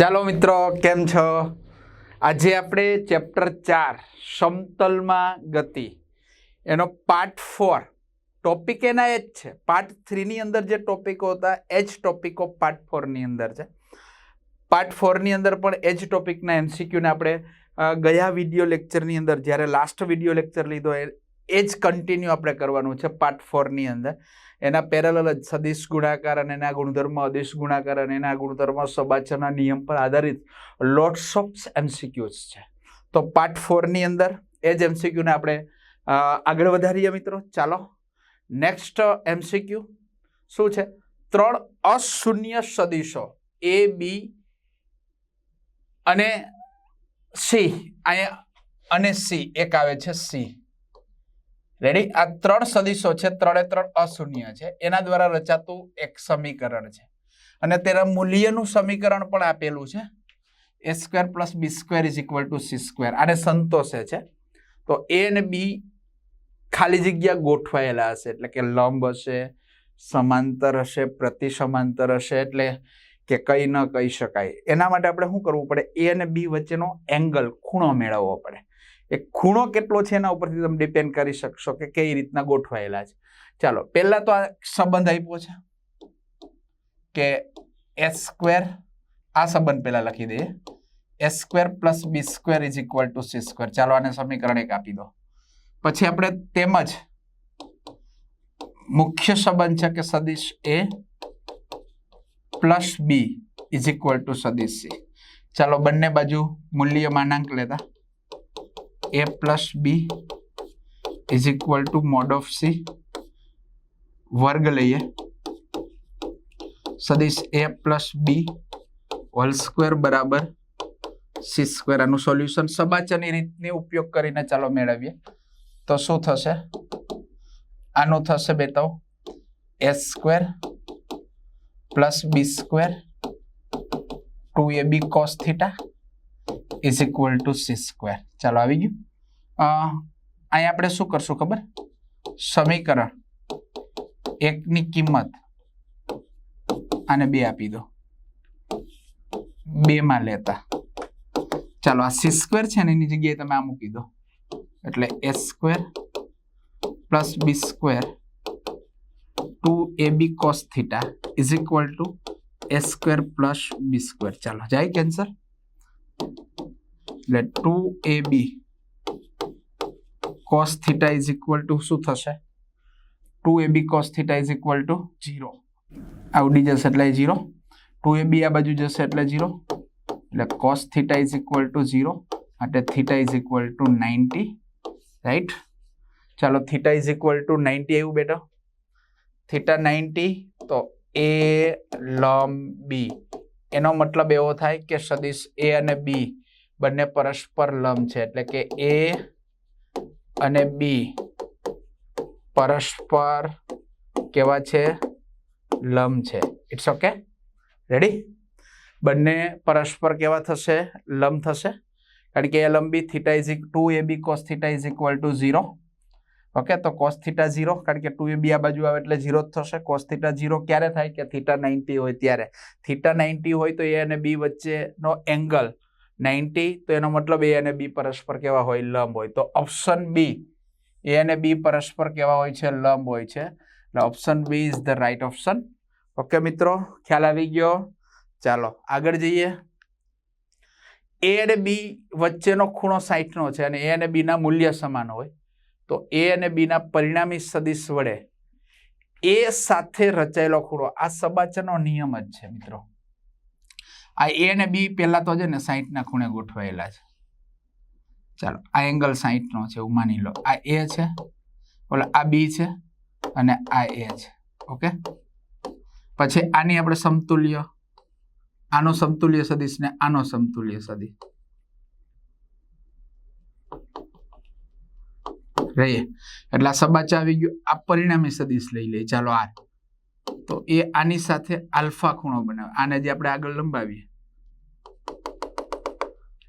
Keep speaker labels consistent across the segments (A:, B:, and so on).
A: ચાલો મિત્રો, કેમ છો? આજે આપણે ચેપ્ટર 4 સમતલમાં ગતિ એનો પાર્ટ 4 ટોપિક એના એ જ છે. પાર્ટ 3 ની અંદર જે ટોપિકો હતા એ જ ટોપિકો પાર્ટ 4 ની અંદર છે. પાર્ટ 4 ની અંદર પણ એ જ ટોપિકના એમસીક્યુને આપણે ગયા વિડીયો લેક્ચરની અંદર જ્યારે લાસ્ટ વિડીયો લેક્ચર લીધો એ જ કન્ટિન્યુ આપણે કરવાનું છે પાર્ટ 4 ની અંદર. એના પેરેલલ જ સદિશ ગુણાકાર અને એના ગુણધર્મ, અદિશ ગુણાકાર અને એના ગુણધર્મ, સબાચરના નિયમ પર આધારિત લોટ્સ ઓફ એમસીક્યુઝ છે. તો પાર્ટ 4 ની અંદર એ જ એમસીક્યુને આપણે આગળ વધારીએ મિત્રો. ચાલો, નેક્સ્ટ એમસીક્યુ શું છે? 3 અશૂન્ય સદિશો એ, બી અને સી, અને સી એક આવે છે સી. રેડી? આ 3 સદિશો છે, 3 3 અશૂન્ય છે. એના દ્વારા રચાતું એક સમીકરણ છે અને તેના મૂલ્યનું સમીકરણ પણ આપેલું છે. a square plus B square is equal to c square. આને સંતોષે છે. તો એ અને બી ખાલી જગ્યા ગોઠવાયેલા હશે, એટલે કે લંબ હશે, સમાંતર હશે, પ્રતિ સમાંતર હશે, એટલે કે કઈ ન કહી શકાય. એના માટે આપણે શું કરવું પડે? એ અને બી વચ્ચેનો એંગલ, ખૂણો મેળવવો પડે. એ ખૂણો કેટલો છે એના ઉપરથી તમે ડિપેન્ડ કરી શકશો કે કઈ રીતના ગોઠવાયેલા છે. ચાલો, પહેલા તો આ સંબંધ આપ્યો છે કે એસ સ્ક્વેર, આ સંબંધ પહેલા લખી દઈએ. A square plus B square is equal to c square. ચાલો, આને સમીકરણ 1 આપી દો. પછી આપણે તેમજ મુખ્ય સંબંધ છે કે સદિશ a plus b is equal to સદિશ સી. ચાલો, બંને બાજુ મૂલ્ય માનાંક લેતા a plus b is equal to mod of c વર્ગ લઈએ. સદિશ a plus b whole square બરાબર સી સ્ક્વેર. આનું સોલ્યુશન સબાચરની રીતની ઉપયોગ કરીને ચાલો મેળવીએ. તો શું થશે? આનું થશે બેટાઓ s square plus B square 2ab cos theta is equal to c square. ચાલો, આવી ગયું. અહીં આપણે શું કરશું ખબર? સમીકરણ 1 ની કિંમત આને 2 આપી દો, 2 માં લેતા. ચાલો, આ સી સ્ક્વેર છે ને એની જગ્યાએ તમે આ મૂકી દો, એટલે a square plus B square 2ab cos theta is equal to a square plus B square. ચાલો, જાય કેન્સર. એટલે 2ab cos theta is equal to શું થશે? 2ab cos theta is equal to 0. આવડી જશે એટલે 0. 2ab આ બાજુ જશે એટલે 0. એટલે cos theta is equal to 0. એટલે theta is equal two 90. Right? ચાલો, થીટા ઇઝ ઇક્વલ ટુ 90 આવ્યું બેટા. થીટા 90. તો એ લંબ બી, એનો મતલબ એવો થાય કે સદિશ એ અને બી બંને પરસ્પર લંબ છે, એટલે કે એ અને બી પરસ્પર કેવા છે? લંબ છે. It's okay. રેડી? બંને પરસ્પર કેવા થશે? લંબ થશે. કારણ કે એ લંબી theta is 2ab cos theta is equal to 0. Okay, તો cos થીટા 0, કારણ કે 2ab આ બાજુ આવે એટલે 0 જ થશે. cos થીટા 0 ક્યારે થાય? કે થીટા 90 હોય ત્યારે. થીટા 90 હોય તો એ અને બી વચ્ચેનો એંગલ 90, તો એનો મતલબ એ અને બી પરસ્પર કેવા હોય? લંબ હોય. તો ઓપ્શન બી, એ અને બી પરસ્પર કેવા હોય છે? લંબ હોય છે. એટલે option B is the right option. Okay મિત્રો, ખ્યાલ આવી ગયો? ચાલો, આગળ જઈએ. એ અને બી વચ્ચેનો ખૂણો 60 નો છે અને એ અને બી ના મૂલ્ય સમાન હોય તો એ અને બી ના પરિણામી સદિશ વડે એ સાથે રચાયેલો ખૂણો, આ સબાચરનો નિયમ જ છે મિત્રો. આ એ અને બી પહેલા તો છે ને 60 ના ખૂણે ગોઠવાયેલા છે. ચાલો, આ એંગલ 60 નો છે એવું માની લો. આ એ છે, ઓલા આ બી છે અને આ એ છે. ઓકે, પછી આની આપણે સમતુલ્ય, આનો સમતુલ્ય સદિશ ને આનો સમતુલ્ય સદિશ રહીએ એટલે આ સબાચર આવી ગયું. આ પરિણામી સદિશ લઈ લઈએ. ચાલો, આ તો એ આની સાથે આલ્ફા ખૂણો બનાવે. આને જે આપણે આગળ લંબાવીએ.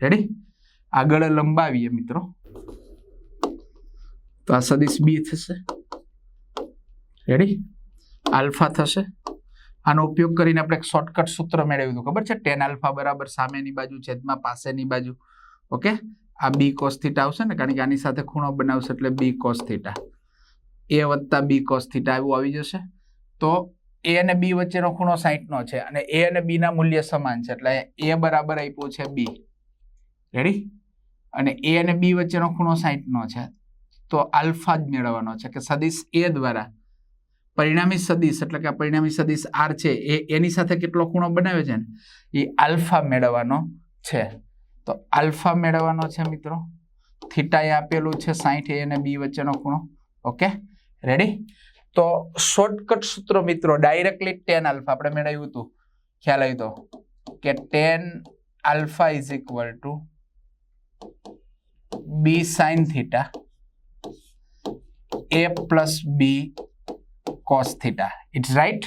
A: રેડી? આગળ લંબાવીએ મિત્રો તો આ સદિશ બી થશે. રેડી? આલ્ફા થશે આનો ઉપયોગ કરીને આપણે એક શોર્ટકટ સૂત્ર મેળવ્યું હતું, ખબર છે? tan આલ્ફા બરાબર સામેની બાજુ છેદમાં પાસેની બાજુ. ઓકે, આ b cos θ આવશે ને, કારણ કે આની સાથે ખૂણો બનાવશે એટલે b cos θ, a વત્તા b cos θ એવું આવી જશે. તો a અને b વચ્ચેનો ખૂણો 60 નો છે અને a અને b ના મૂલ્ય સમાન છે, એટલે a બરાબર આપ્યું છે b. રેડી? અને a અને b વચ્ચેનો ખૂણો 60 નો છે, તો આલ્ફા જ મેળવવાનો છે કે સદિશ a દ્વારા પરિણામી સદિશ, એટલે કે આ પરિણામી સદિશ r છે એ એની સાથે કેટલો ખૂણો બનાવે છે ને એ આલ્ફા મેળવવાનો છે. તો આલ્ફા મેળવવાનો છે મિત્રો. થીટા એ આપેલું છે 60, a અને b વચ્ચેનો ખૂણો. Okay, ready? તો શોર્ટકટ સૂત્ર મિત્રો ડાયરેક્ટલી tan આલ્ફા આપણે મેળવ્યું હતું, ખ્યાલ આવ્યો તો કે tan alpha is equal to b sin theta a plus b cos theta. It's right.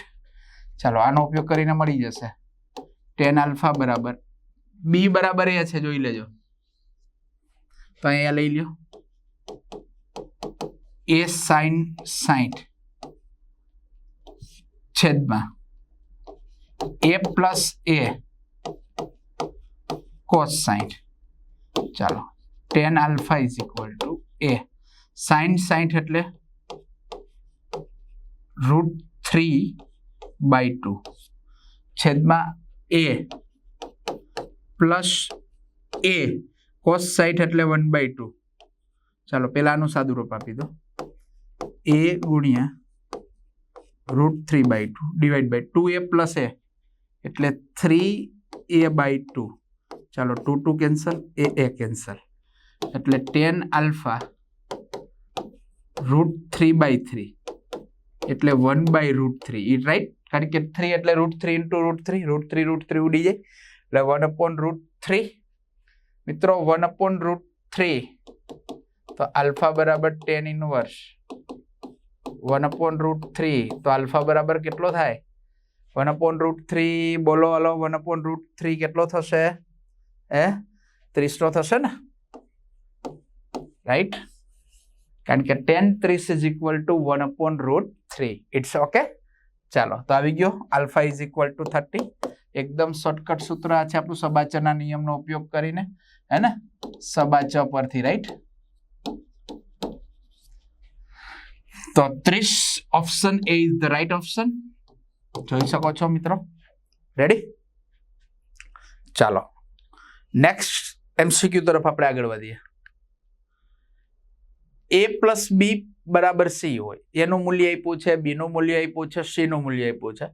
A: ચાલો આનો ઉપયોગ કરીને મળી જશે tan આલ્ફા બરાબર b બરાબર એ છે, જોઈ લેજો. તો અહીંયા લઈ લ્યો a sin 60 છેદમાં a પ્લસ a cos 60. ચાલો tan alpha is equal two a sin 60 એટલે √3/2 છેદમાં a પ્લસ a cos 60 એટલે 1/2. ચાલો પેલાનું સાદું રૂપ આપી દો, a ગુણ્યા √3/2 divide by 2a plus a એટલે 3a/2. ચાલો 2 કેન્સલ, a કેન્સલ, એટલે tan આલ્ફા √3/3 એટલે 1/√3. It right? કારણ કે 3 એટલે √3 into √3 ઉડી જાય એટલે 1/√3. મિત્રો 1/√3 તો આલ્ફા બરાબર tan ઇનવર્સ 1/√3. તો આલ્ફા બરાબર કેટલો થાય? 1/√3 બોલો હલો, 1/√3 કેટલો થશે? 30 નો થશે ને, રાઈટ? કારણ કે tan 30 is equal to 1/√3. It's okay. ચાલો તો આવી ગયો આલ્ફા ઇઝ ઇક્વલ ટુ 30. એકદમ શોર્ટકટ સૂત્ર આ છે આપણું સબાચરના નિયમનો ઉપયોગ કરીને, હે ને? સબાચ પરથી, રાઈટ? તો 30 option a is the right option. જોઈ શકો છો મિત્રો. રેડી? ચાલો નેક્સ્ટ MCQ તરફ આપણે આગળ વધીએ. a પ્લસ b બરાબર c હોય, એનું મૂલ્ય આપ્યું છે, b નું મૂલ્ય આપ્યું છે, c નું મૂલ્ય આપ્યું છે,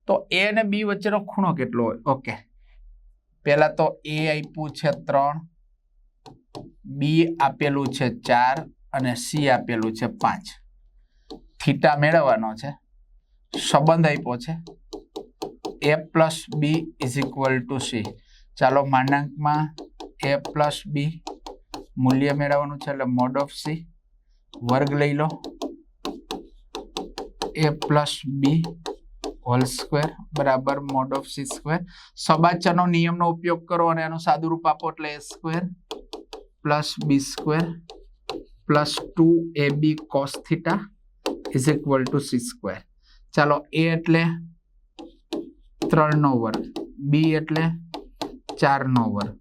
A: તો a અને b વચ્ચેનો ખૂણો કેટલો હોય? ઓકે, પહેલા તો a આપ્યું છે 3, b આપેલું છે 4 અને c આપેલું છે 5. થીટા મેળવવાનો છે, સંબંધ આપ્યો છે a plus b is equal two c. ચાલો માનાંકમાં a પ્લસ b મૂલ્ય મેળવવાનું છે એટલે મોડ ઓફ c વર્ગ લઈ લો, a plus b hall square બરાબર મોડ ઓફ c સ્ક્વેર. સબાચરનો નિયમનો ઉપયોગ કરો અને એનું સાદું રૂપ આપો એટલે a square plus b square plus 2ab cos theta is equal two c square. ચાલો a એટલે 3 નો વર્ગ, b એટલે 4 નો વર્ગ,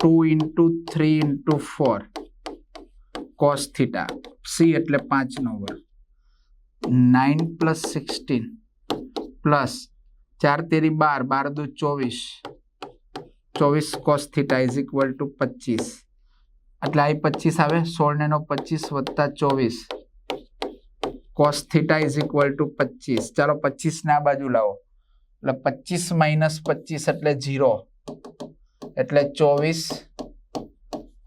A: 2 into 3 into 4 cos theta, c એટલે 5 નો વર્ગ, 9 plus 16 પ્લસ 4 તેરી 12, 12 દુ 24, 24 cos theta is equal two 25. એટલે આ 25 આવે, 16 ને 25 વત્તા 24 cos theta is equal two 25. ચાલો 25 ને આ બાજુ લાવો એટલે 25 માઇનસ 25 એટલે 0, એટલે 24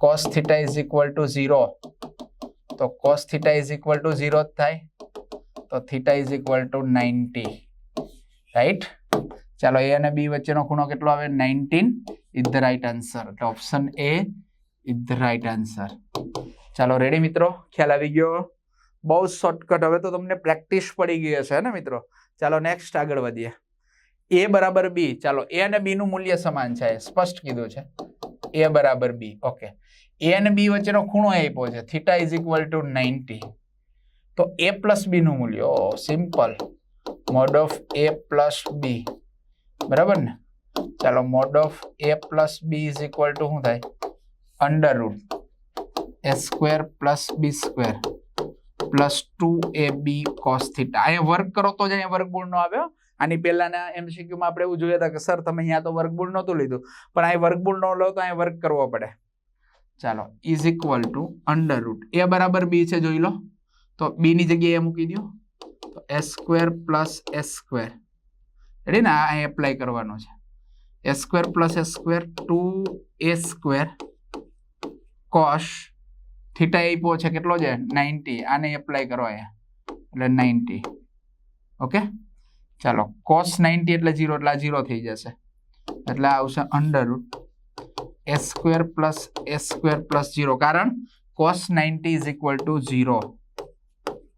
A: cos theta is equal to 0. તો cos theta is equal to 0 જ થાય, તો theta is equal two 90. Right? ચાલો a અને b વચ્ચેનો ખૂણો કેટલો આવે? 19 ઇઝ ધ રાઈટ આન્સર. એટલે option a is the right answer. ચાલો રેડી મિત્રો? ખ્યાલ આવી ગયો? બહુ શોર્ટકટ. હવે તો તમને પ્રેક્ટિસ પડી ગઈ હશે ને મિત્રો? ચાલો નેક્સ્ટ આગળ વધીએ. a બરાબર b. ચાલો a અને b નું મૂલ્ય સમાન છે, સ્પષ્ટ કીધું છે a બરાબર b. ઓકે, a અને b વચ્ચેનો ખૂણો આપ્યો છે, થીટા ઇઝ ઇક્વલ ટુ 90. તો a પ્લસ b નું મૂલ્ય simple mode of a plus b, બરાબર ને? ચાલો, mode of a plus b is equal to શું થાય? Under root a square plus b square plus 2ab cos theta. અહીંયા work કરો તો જ અહીંયા વર્ગમૂળ નો આવ્યો. આની પહેલાના MCQ માં આપણે એવું જોયા હતા કે સર તમે અહીંયા તો વર્ગમૂળ નહોતું લીધું, પણ અહીં વર્ગમૂળ ન લો તો અહીંયા વર્ક કરવો પડે. ચાલો, is equal to under root a બરાબર b છે, જોઈ લો. તો b ની જગ્યાએ મૂકી દો, તો a square plus s square, ready ને? આ એપ્લાય કરવાનો છે. a square plus s square 2a square cos theta આપ્યો છે કેટલો છે? 90. આને એપ્લાય કરો અહીંયા, એટલે 90. ઓકે, ચાલો, cos 90 એટલે 0, એટલે આ 0 થઈ જશે, એટલે આવશે under root a square plus s square plus 0, કારણ cos 90 is equal to 0.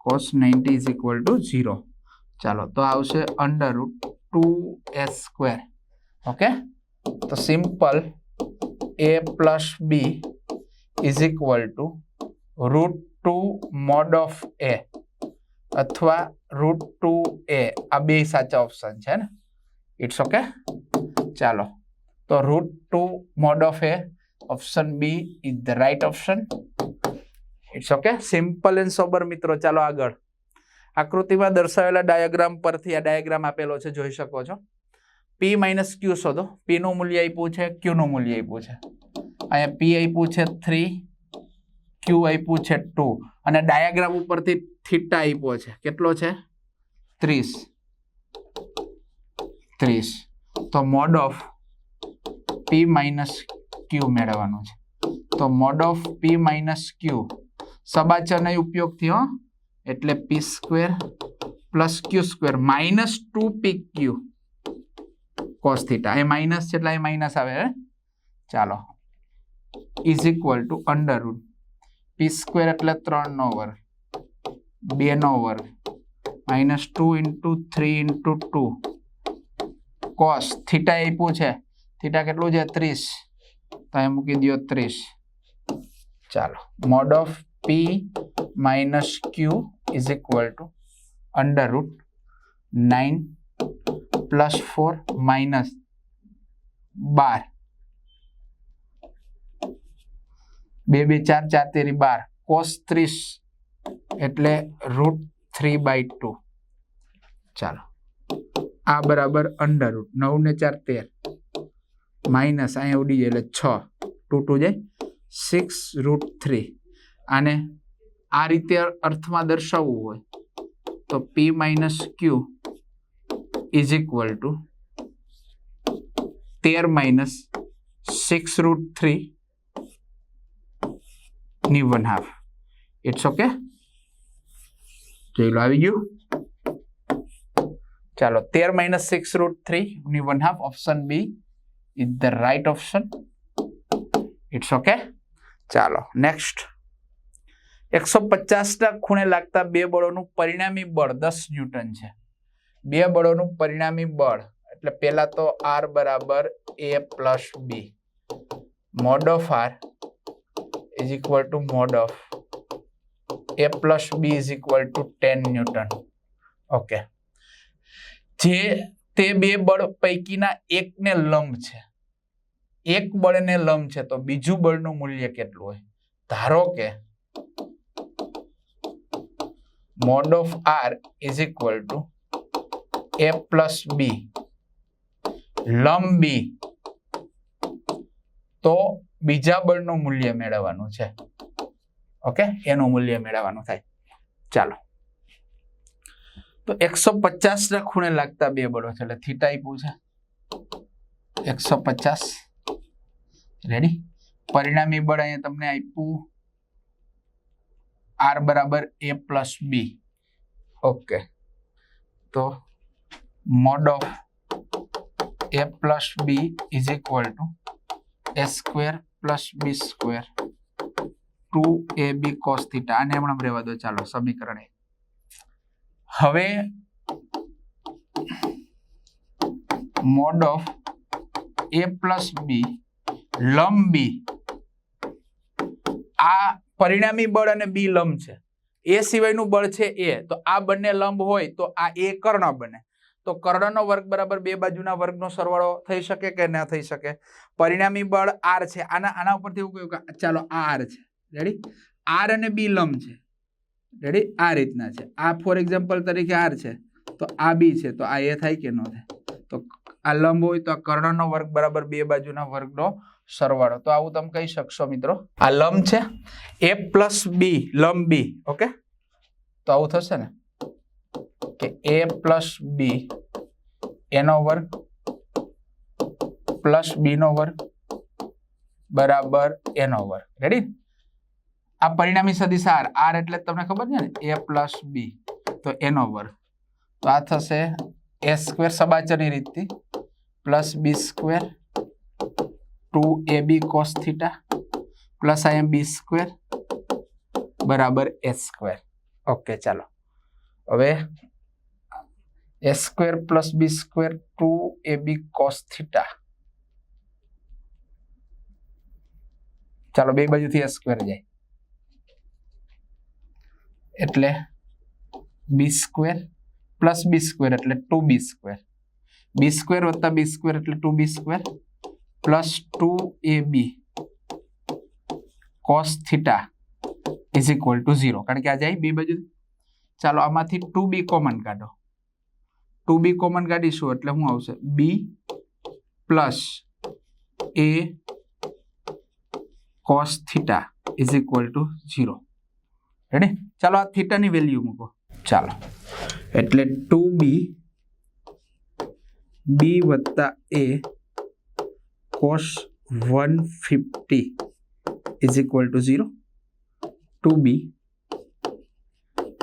A: cos 90 is equal to 0. ચાલો, તો આવશે under root 2s square. Okay, તો simple a plus b is equal to root 2 mod of a અથવા root 2a. આ બે સાચા option છે ને? It's okay. ચાલો, તો root 2 mod of a, option B is the right option. It's okay. Simple and sober મિત્રો. ચાલો આગળ. આકૃતિમાં દર્શાવેલા ડાયાગ્રામ પરથી આ ડાયાગ્રામ આપેલો છે, જોઈ શકો છો. p માઇનસ q શોધો. p નું મૂલ્ય આપ્યું છે, q નું મૂલ્ય આપ્યું છે. અહીંયા p આપ્યું છે 3, q આપ્યું છે 2, અને ડાયાગ્રામ ઉપરથી થીટા આપ્યો છે, કેટલો છે? 30. તો mod of p minus q મેળવવાનું છે. તો mod of p minus q સબાચરનો ઉપયોગ થયો, એટલે p square plus q square minus 2pq cos theta. એ માઇનસ છે એટલે એ માઇનસ આવે. ચાલો, is equal to under root p square એટલે 3 નો વર્ગ, 2 નો વર્ગ, minus 2 into 3 into 2 cos theta આપ્યું છે. થીટા કેટલું છે? 30. તો અહીં મૂકી દો 30. ચાલો, mode of p minus q is equal to under route 9 plus 4 minus 12, 2 2 4 4 તેરી 12 cos 30 એટલે રૂટ 3/2. ચાલો, આ બરાબર અંડર રૂટ 9 ને 4 13 માઇનસ અહીંયા ઉડી જાય એટલે 6, 2 2 જાય 6 રૂટ 3. આને આ રીતે અર્થમાં દર્શાવવું હોય તો p minus q is equal to 13 minus 6 root 3 ની 1/2. It's okay. જોઈ લો, આવી ગયું. ચાલો, 13 માઇનસ 6 રૂટ 3 ની 1/2, option B is the right option. It's okay. ચાલો, નેક્સ્ટ. 150 ના ખૂણે લાગતા બે બળોનું પરિણામી બળ 10 ન્યૂટન છે. બે બળોનું પરિણામી બળ એટલે પહેલા તો r બરાબર a plus b, mode of r is equal to mod of a plus b is equal two 10 newton. Okay, જે તે બે બળ પૈકીના એકને લંબ છે, એક બળને લંબ છે, તો બીજું બળનું મૂલ્ય કેટલું હોય? ધારો કે mode of r is equal two a plus b, લંબ b, તો બીજા બળનું મૂલ્ય મેળવવાનું છે. ઓકે, એનું મૂલ્ય મેળવવાનું થાય. ચાલો, તો 150 ના ખૂણે લાગતા બે બળો છે, એટલે થીટા આપ્યું છે 150. રેડી? પરિણામી બળ અહીંયા તમને આપ્યું r બરાબર a પ્લસ b. ઓકે, તો mod of a plus b is equal two a square plus b square 2ab cos theta. આને હમણાં રહેવા દો. ચાલો, સમીકરણ. હવે mode of a plus b લંબ b, આ પરિણામી બળ અને b લંબ છે, એ સિવાયનું બળ છે એ, તો આ બંને લંબ હોય તો આ એ કર્ણ બને, તો કર્ણનો વર્ગ બરાબર બે બાજુના વર્ગનો સરવાળો થઈ શકે કે ના થઈ શકે? પરિણામી બળ આર છે. આના ઉપરથી એવું કહ્યું કે ચાલો આ આર છે, રેડી? આર અને બી લંબ છે, રેડી? આ રીતના છે. આ ફોર એક્ઝામ્પલ તરીકે આર છે, તો આ બી છે, તો આ એ થાય કે ન થાય? તો આ લંબ હોય તો આ કર્ણનો વર્ગ બરાબર બે બાજુના વર્ગનો સરવાળો. તો આવું તમે કહી શકશો મિત્રો. આ લંબ છે એ પ્લસ બી, લંબ બી, ઓકે? તો આવું થશે ને કે એ પ્લસ બી એનો વર્ગ પ્લસ બી નો વર્ગ બરાબર એનો વર્ગ, રેડી? આ પરિણામી સદિશ આર, આર એટલે તમને ખબર છે ને, એ પ્લસ બી, તો એનો વર્ગ. તો આ થશે એ સ્ક્વેર સબાચરની રીતથી પ્લસ બી square 2ab cos theta plus આઈ બી સ્ક્વેર બરાબર એ સ્ક્વેર. ઓકે, ચાલો હવે A square plus B square 2ab cos theta, ચાલો બે બાજુથી એ સ્ક્વેર જાય એટલે બી સ્ક્વેર પ્લસ બી સ્ક્વેર એટલે 2b સ્ક્વેર, બી સ્ક્વેર વત્તા બી સ્ક્વેર એટલે 2b square plus 2ab cos theta is equal to 0, કારણ કે આ જાય બે બાજુ. ચાલો આમાંથી 2b કોમન કાઢો, 2b કોમન કાઢીશું એટલે શું આવશે? b plus a cos theta is equal to 0, ready? ચાલો આ થીટાની વેલ્યુ મૂકો, ચાલો એટલે 2b b વત્તા a cos 150 is equal to 0, 2b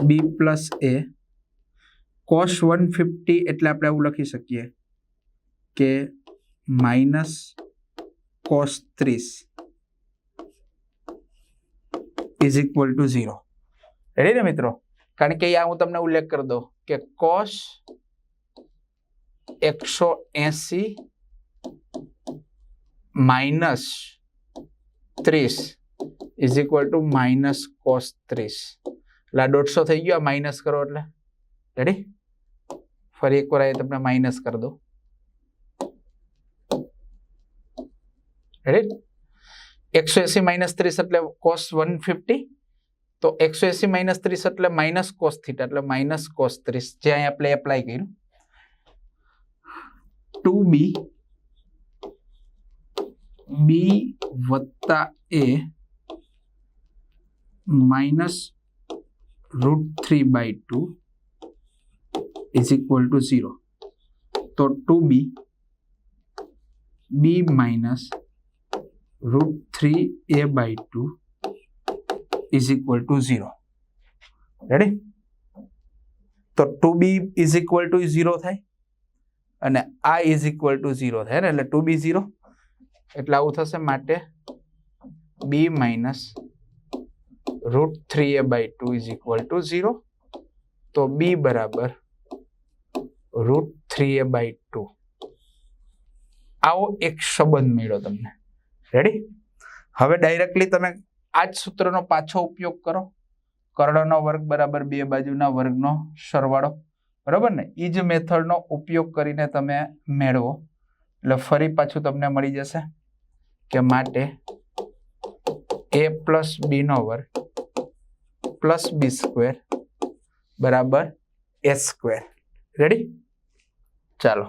A: b plus a cos 150 એટલે આપણે એવું લખી શકીએ કે minus cos 30 is equal to 0, ready ને મિત્રો? કારણ કે આ હું તમને ઉલ્લેખ કરી દઉં કે cos 180 minus 30 is equal two minus cos 30, એટલે 150 થઈ ગયો, માઇનસ કરો એટલે, રેડી? ફરી એકવાર આ તમને માઇનસ કરી દો, રેડી? 180 માઇનસ 30 એટલે cos 150, તો 180 માઇનસ 30 એટલે માઇનસ cos થીટા એટલે માઇનસ cos 30, જે અહીં આપણે એપ્લાય કર્યું. 2b b વત્તા a minus √3/2 is equal to 0, તો 2b b minus √3a/2 is equal to 0, ready? તો 2b ઇઝ ઇક્વલ ટુ 0 થાય અને આ ઇઝ ઇક્વલ ટુ 0 થાય ને, એટલે 2b 0 એટલે આવું થશે. માટે b minus √3a/2 is equal to 0, તો b બરાબર √3a/2. આવો એક સંબંધ મળ્યો તમને, રેડી? હવે ડાયરેક્ટલી તમે આ જ સૂત્રનો પાછો ઉપયોગ કરો, કર્ણનો વર્ગ બરાબર બે બાજુના વર્ગનો સરવાળો, બરાબર ને? એ જ મેથડનો ઉપયોગ કરીને તમે મેળવો એટલે ફરી પાછું તમને મળી જશે કે માટે a પ્લસ બી નો વર્ગ પ્લસ બી સ્ક્વેર બરાબર એ સ્ક્વેર, રેડી? ચાલો,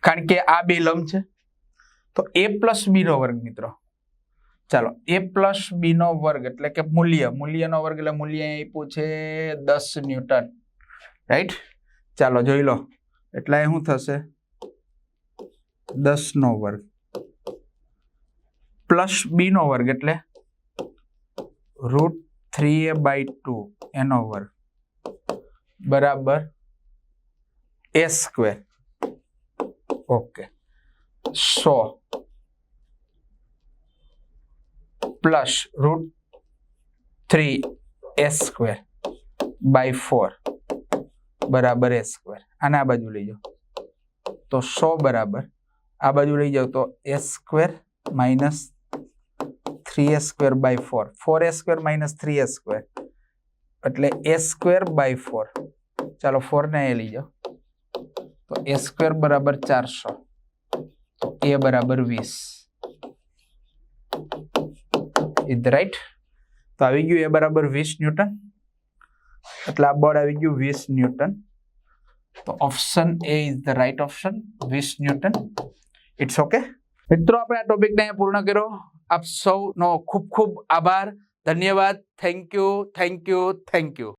A: કારણ કે આ બે લંબ છે તો a પ્લસ બી નો વર્ગ મિત્રો, ચાલો a પ્લસ બી નો વર્ગ એટલે કે મૂલ્યનો વર્ગ, એટલે મૂલ્ય આપ્યું છે 10 ન્યૂટન, રાઈટ? ચાલો જોઈ લો, એટલે શું થશે? 10 નો વર્ગ પ્લસ બી નો વર્ગ એટલે √3a/2 એનો વર્ગ બરાબર A square. Okay, 100 plus √3a²/4 બરાબર એ સ્ક્વેર. આને આ બાજુ લઈ જાઓ તો 100 બરાબર, આ બાજુ લઈ જાઓ તો a² - 3a² by 4 4a² minus 3a², એટલે a² બાય 4. ચાલો 4 ને એ લઈ જાઓ, તો a² બરાબર 400, તો a બરાબર 20. Is right. તો આવી ગયું a બરાબર 20 ન્યૂટન, એટલે આ બળ આવી ગયું 20 ન્યૂટન. તો option a is the right option, 20 newton. It's okay. મિત્રો આપણે આ ટોપિકને અહીંયા પૂર્ણ કર્યો. આપ સૌનો ખૂબ ખૂબ આભાર, ધન્યવાદ. Thank you, thank you, thank you.